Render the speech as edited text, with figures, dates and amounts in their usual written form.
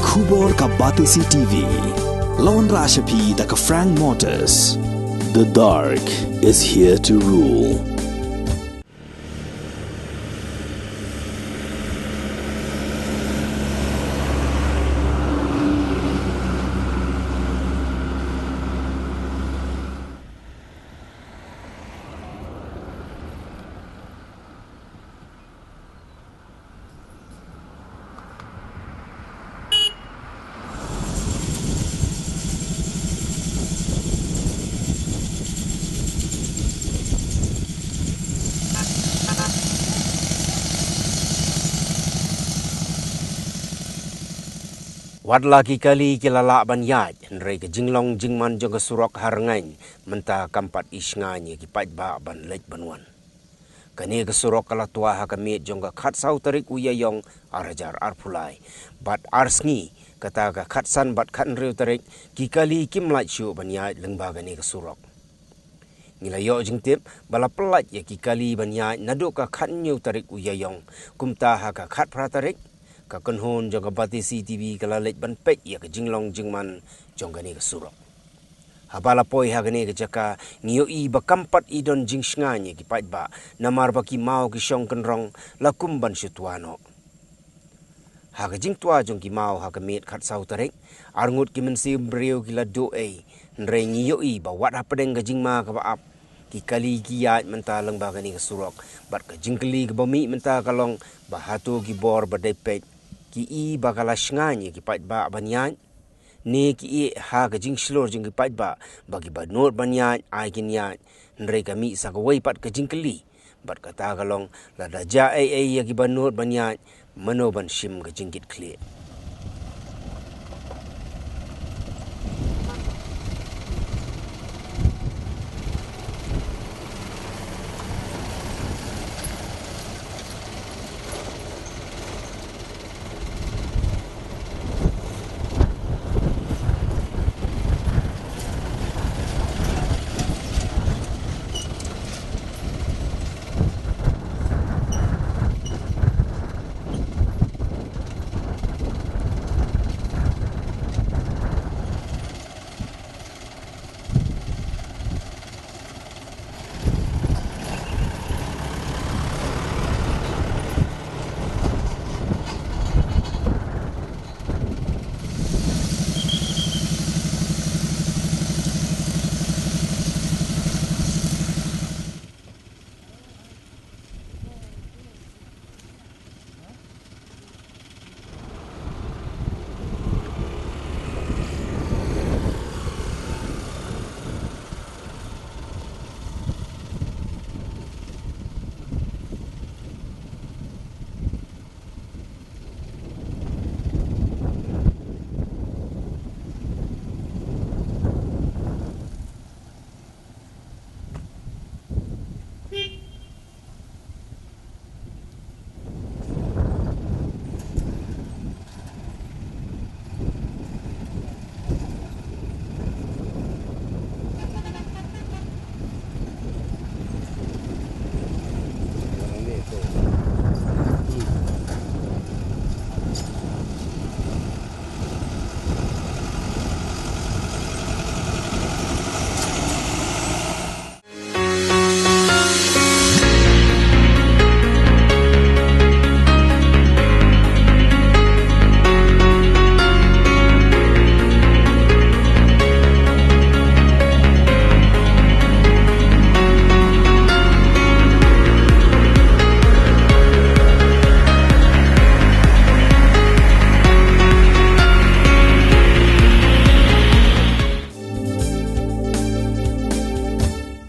Kubor ka Batisi TV. Lawan Rashapi da ka Frank Motors. The dark is here to rule. Wadla kali kilala banyaj nrei ke jinglong jingman jong ke Surok Rngain menta kampat isnganya ki Paidbah ban lej banwan. Kani ke Surok kala tua ha kamit jong ke khat sau tarik uyayong arajar arpulai bat arsngi kata ka khatsan bat khat nreu tarik ki kali kim laj syu banyaj lengba gani ke Surok. Ngilayo jingtip bala pelaj ya ki kali banyaj naduk ka khat nyu tarik uyayong kumta ha ka khat pra tarik ka kenhon jong ka Batisi TV kala lej ban pek ya ke jinglong jingman jong gani ke Surok. Habala poi ha gani ke jaka ngiyo i bakampat idon jingsnganya ki Paidbah namar baki mau ki syong kenrong lakum ban syutuano. Ha ke jing tua jong ki mau ha ke mit khat sau tarik arngut ki mensi beriu ki la do e nrei ngiyo i ba wat ha pedeng ke Jingma ka baap ki kali ki yat menta lengba gani ke Surok bat ke jingkeli ke bami menta kalong bahatu ki bor badai pek ki i bakala shnganya ki Paidbah banyan ne ki i ha ke jing slor jing ki Paidbah bagi banot banyan ai kin yan nrei kami sa ka wei pat ke jingkeli bat kata kalong la da ja ai ya ki banot banyan mano ban shim ke jingkit kle.